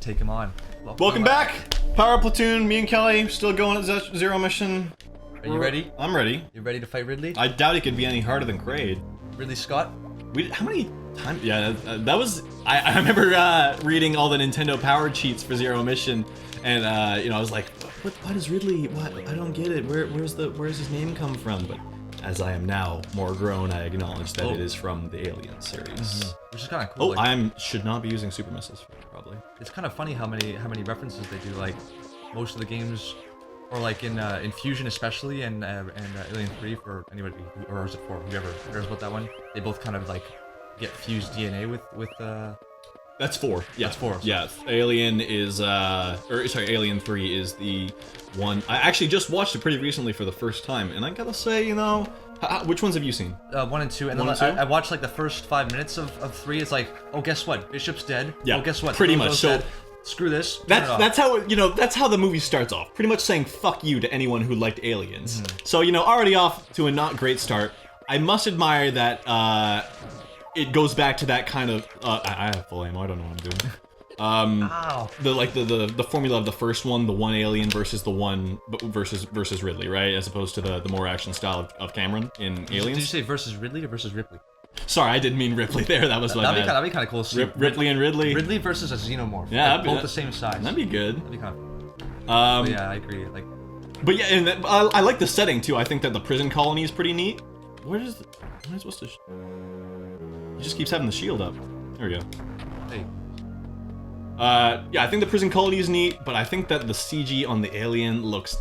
take him on. Welcome back! Powerup Platoon, me and Kelly, still going at Zero Mission. Are you ready? I'm ready. You ready to fight Ridley? I doubt he could be any harder than Kraid. Ridley Scott? How many times? Yeah, that was... I remember reading all the Nintendo Power cheats for Zero Mission, and you know, I was like, what is Ridley? What? I don't get it. Where's his name come from? But as I am now more grown, I acknowledge that it is from the Alien series. Which is kind of cool. Oh, I should not be using super missiles for it, probably. It's kind of funny how many references they do. Like most of the games, or like in Fusion especially, and Alien 3 for anybody, or is it for whoever cares about that one? They both kind of like get fused DNA with. That's 4. Yeah. That's 4. So. Yeah, Alien is, Alien 3 is the one. I actually just watched it pretty recently for the first time, and I gotta say, you know, which ones have you seen? 1 and 2, and then I watched like the first 5 minutes of 3. It's like, oh, guess what? Bishop's dead. Yeah. Oh, guess what? Pretty much. So, dead. Screw this. That's how you know. That's how the movie starts off. Pretty much saying "fuck you" to anyone who liked Aliens. So you know, already off to a not great start. I must admire that. It goes back to that kind of. I have full ammo. I don't know what I'm doing. Ow. The formula of the first one, the one alien versus the one versus Ridley, right? As opposed to the more action style of Cameron in Aliens. Did you say versus Ridley or versus Ripley? Sorry, I didn't mean Ripley there. That was my bad. That'd be kind of cool. Ripley and Ridley. Ridley versus a xenomorph. Yeah, like, both the same size. That'd be good. That'd be kind of. Yeah, I agree. Like. But yeah, and I like the setting too. I think that the prison colony is pretty neat. Where is? Am I supposed to? He just keeps having the shield up. There we go. Hey. Yeah, I think the prison colony is neat, but I think that the CG on the alien looks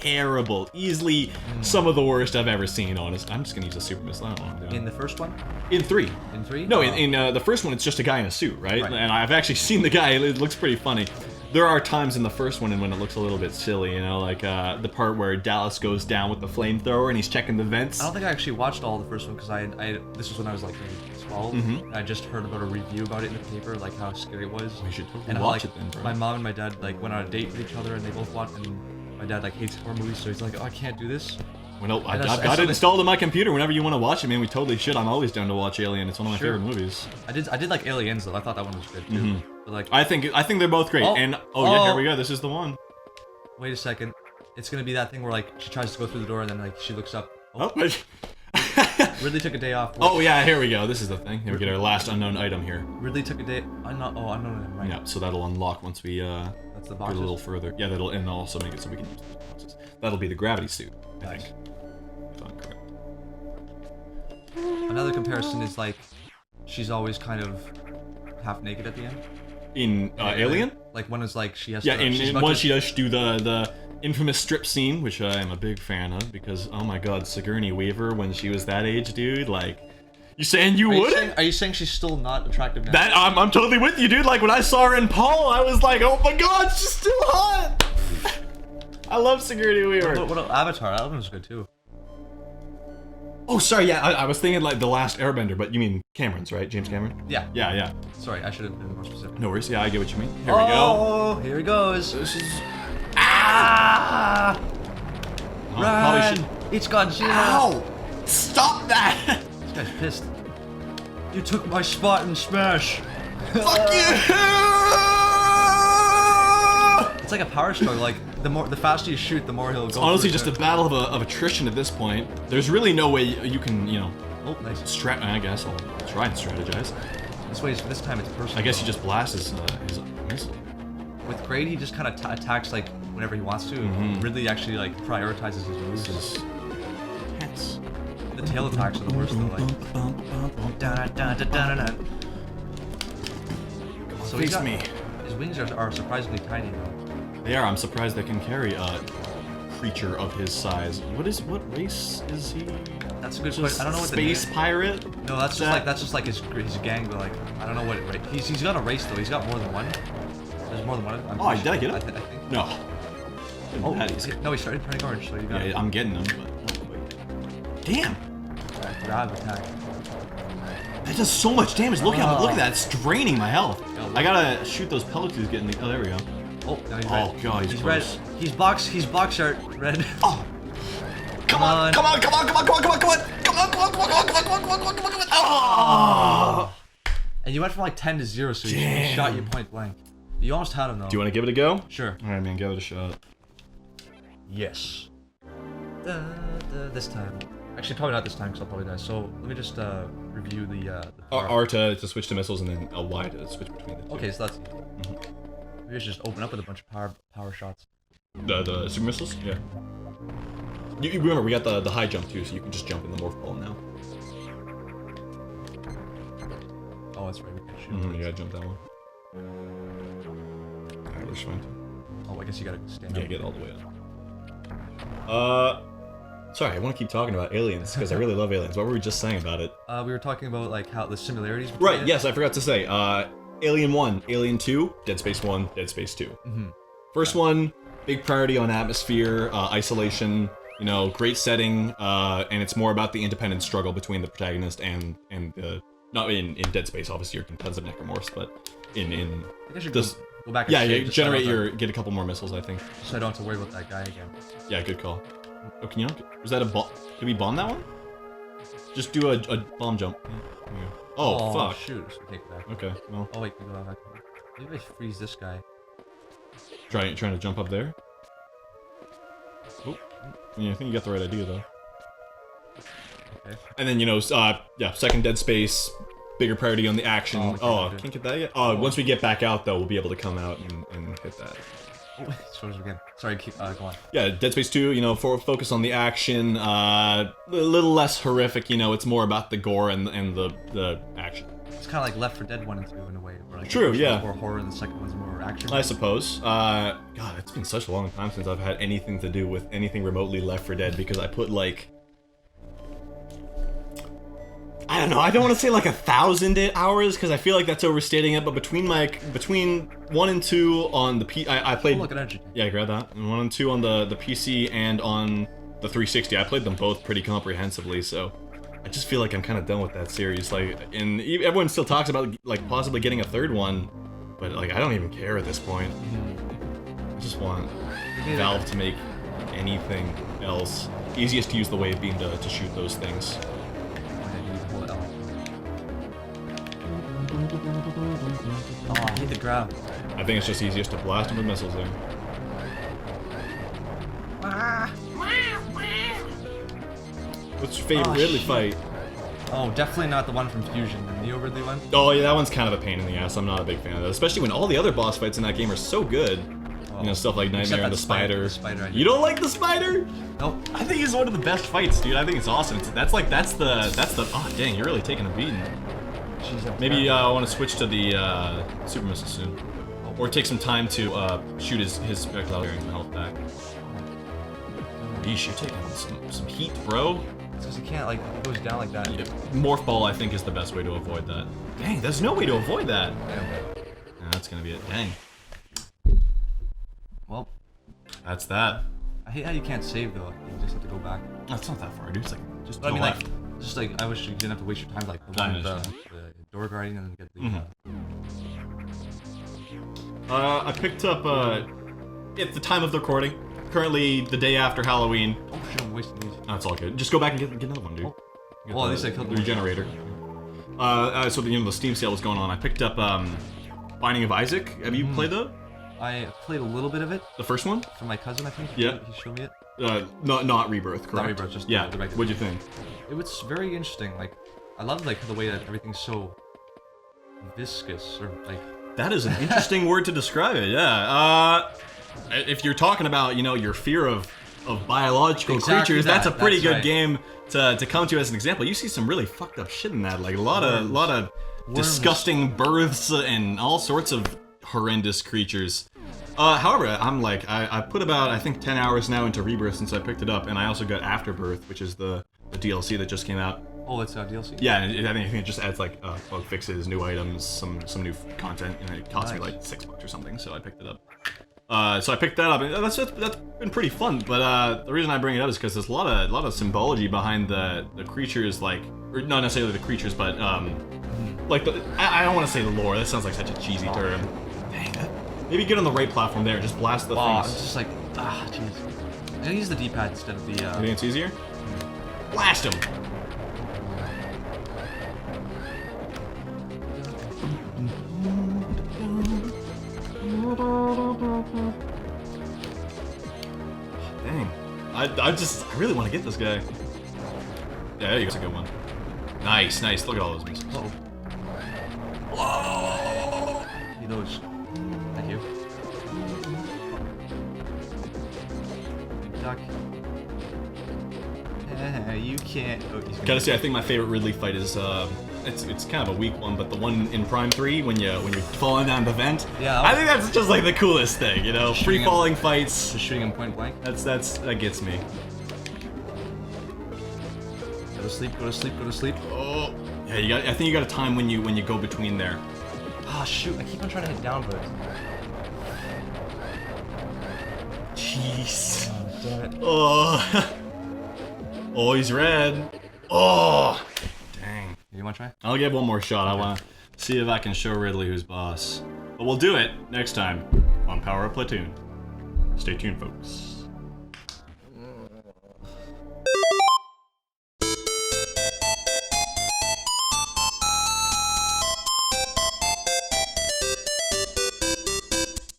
terrible. Easily some of the worst I've ever seen, honest. I'm just gonna use a super missile. I don't know what I'm doing. In the first one? In 3. In 3? No, in the first one, it's just a guy in a suit, right? And I've actually seen the guy. It looks pretty funny. There are times in the first one when it looks a little bit silly, you know, like the part where Dallas goes down with the flamethrower and he's checking the vents. I don't think I actually watched all the first one because this was when I was like maybe 12. I just heard about a review about it in the paper, like how scary it was. We should totally and watch like, it then, bro. My mom and my dad like went on a date with each other and they both watched, and my dad like hates horror movies, so he's like, oh, I can't do this. Well, I've got it installed on my computer. Whenever you want to watch it, man, we totally should. I'm always down to watch Alien. It's one of my favorite movies. I did like Aliens though. I thought that one was good too. But, like, I think they're both great. Yeah, here we go. This is the one. Wait a second. It's gonna be that thing where like she tries to go through the door and then like she looks up. Oh. Ridley took a day off. Oh yeah, here we go. This is the thing. Here we get our last unknown item here. Ridley took a day. Unknown item, right? Yeah, so that'll unlock once we That's the go a little further. Yeah, that'll also make it so we can use the boxes. That'll be the gravity suit, I think. If I'm correct. Another comparison is like she's always kind of half naked at the end. In Alien? Like one is like she has. Yeah, to, in one she does do the infamous strip scene, which I am a big fan of because oh my god, Sigourney Weaver when she was that age, dude, like. You saying you wouldn't? Are you saying she's still not attractive now? That I'm totally with you, dude. Like when I saw her in Paul, I was like, oh my god, she's still hot. I love Sigourney Weaver. What Avatar? That one was good too. Oh, sorry. Yeah, I was thinking like The Last Airbender, but you mean Cameron's, right? James Cameron? Yeah. Yeah. Sorry, I should have been more specific. No worries. Yeah, I get what you mean. Here we go. Oh, here he goes. This is. Ah! Oh, probably should. It's Godzilla. Ow! Stop that! This guy's pissed. You took my spot in Smash. Fuck you! It's like a power struggle. Like the faster you shoot, the more he'll go. It's honestly just a battle of attrition at this point. There's really no way you can, you know. Oh, nice. I guess I'll try and strategize. This time it's personal. I guess he just blasts his missile. With Kraid, he just kind of attacks like whenever he wants to. Ridley actually like prioritizes his moves. Hence. The tail attacks are the worst though. Like. So Face me. His wings are surprisingly tiny though. They are. I'm surprised they can carry a creature of his size. What race is he? That's a good question. I don't know what space pirate. No, that's just like his gang, but like I don't know what he's got a race though. He's got more than one. There's more than one. Did I get him? I think. No. Oh, no, he started turning orange, so you got. Yeah, I'm getting him. But... Damn. Grab attack. That does so much damage. Look at that. It's draining my health. I gotta shoot those pellets he's getting. Oh, there we go. Oh, now he's red. Oh god, he's red. He's box art red. Oh. Come on. Oh. And you went from like 10 to 0, so he shot you point blank. You almost had him though. Do you want to give it a go? Sure. All right, man, give it a shot. Yes. This time. Actually, probably not this time because I'll probably die. So let me just review the R to switch to missiles, and then Y to switch between the two. Okay, so that's easy. Maybe I should just open up with a bunch of power shots. The super missiles? Yeah. You remember, we got the high jump too, so you can just jump in the morph ball now. Oh, that's right, we can shoot. You gotta jump that one. Alright, let's try. Oh, I guess you gotta stand Yeah, up. get all the way up. Sorry, I want to keep talking about aliens, because I really love aliens. What were we just saying about it? We were talking about, like, how the similarities between Right, it. yes, I forgot to say. Alien 1, Alien 2, Dead Space 1, Dead Space 2. First one, big priority on atmosphere, isolation, you know, great setting, and it's more about the independent struggle between the protagonist and not in Dead Space, obviously you're tons of necromorphs, but I think I should this, go back and yeah, save yeah, just so I generate don't get a couple more missiles, I think. so I don't have to worry about that guy again. Yeah, good call. Oh, can you not, was that a bomb? Did we bomb that one? Just do a bomb jump. Oh, fuck. Shoot, so take it back. Okay, well. Oh wait, we go back. Maybe I freeze this guy. Trying to jump up there. Oh, yeah, I think you got the right idea though. Okay. And then, you know, yeah, second Dead Space, bigger priority on the action. Oh, Can't get that yet? Once we get back out though, we'll be able to come out and hit that. Oh, shows again. Sorry, keep go on. Yeah, Dead Space 2, you know, focus on the action, a little less horrific, you know, it's more about the gore and the action. It's kind of like Left 4 Dead 1 and 2 in a way. Where, like, True, the first yeah. one's more horror and the second one's more action. I suppose. God, it's been such a long time since I've had anything to do with anything remotely Left 4 Dead because I put like, I don't know, I don't want to say like 1,000 hours because I feel like that's overstating it, but between 1 and 2 on the I played. Oh, look at energy. Yeah, grab that. And 1 and 2 on the PC and on the 360. I played them both pretty comprehensively, so I just feel like I'm kind of done with that series. Like, and everyone still talks about like possibly getting a third one, but like I don't even care at this point. I just want Valve to make anything else. Easiest to use the wave beam to shoot those things. Oh, I hate the grab. I think it's just easiest to blast them with missiles there. What's your favorite Ridley fight? Oh, definitely not the one from Fusion, the Neo Ridley one. Oh yeah, that one's kind of a pain in the ass. I'm not a big fan of that, especially when all the other boss fights in that game are so good. You know, stuff like Nightmare and the Spider. You don't like the Spider? Nope. I think it's one of the best fights, dude. I think it's awesome. That's the. Oh dang, you're really taking a beating. Jeez, Maybe I want to switch to the super missile soon, or take some time to shoot his projectile bearing health back. Yeesh, you're taking some heat, bro. It's because you can't, like, it goes down like that. Yeah, Morph Ball, I think, is the best way to avoid that. Dang, there's no way to avoid that. Yeah, that's gonna be it. Dang. Well, That's that. I hate how you can't save though. You just have to go back. That's not that far, dude. It's like just. But I mean, left. like, just like I wish you didn't have to waste your time, like the one with the door guardian and then get the. I picked up at the time of the recording. Currently, the day after Halloween. Oh shit! I'm wasting these. That's all good. Just go back and get another one, dude. Oh. Get Well, at least I killed the one. regenerator. So the Steam sale was going on. I picked up Binding of Isaac. Have you played that? I played a little bit of it The first one? from my cousin, I think. Yeah. He showed me it. Not Rebirth, correct? Not Rebirth, just yeah. the regular. What'd you think? It was very interesting. Like, I love like the way that everything's so viscous or like. That is an interesting word to describe it. Yeah. If you're talking about, you know, your fear of biological Exactly creatures, that's a pretty that's good right. game to come to as an example. You see some really fucked up shit in that, like a lot of disgusting births and all sorts of horrendous creatures. However, I'm like, I put about, I think, 10 hours now into Rebirth since I picked it up, and I also got Afterbirth, which is the DLC that just came out. Oh, it's DLC. Yeah, and I think it just adds like bug fixes, new items, some new content, and it cost me like $6 or something, so I picked it up. So I picked that up, and that's been pretty fun. But the reason I bring it up is because there's a lot of symbology behind the creatures, like, or not necessarily the creatures, but like I don't want to say the lore. That sounds like such a cheesy term. Dang it. Maybe get on the right platform there. Just blast the Oh, it's things. just like jeez. I'm gonna use the D-pad instead of the. You think it's easier? Blast him. I really want to get this guy. Yeah, there you go. That's a good one. Nice, nice. Look at all those missiles. Uh-oh. Whoa! Need those. Thank you. Duck. You can't. Oh, Gotta say, I think my favorite Ridley fight is it's kind of a weak one, but the one in Prime 3 when you're falling down the vent. Yeah. I think that's just like the coolest thing, you know, free falling fights. Just shooting him point blank. That gets me. Go to sleep. Go to sleep. Go to sleep. Oh. Yeah, I think you got a time when you go between there. Ah, shoot! I keep on trying to hit down, but. Jeez. Oh, damn it. Oh. Oh, he's red. Oh. Dang. You wanna try? I'll give one more shot. I wanna see if I can show Ridley who's boss. But we'll do it next time on Powerup Platoon. Stay tuned, folks.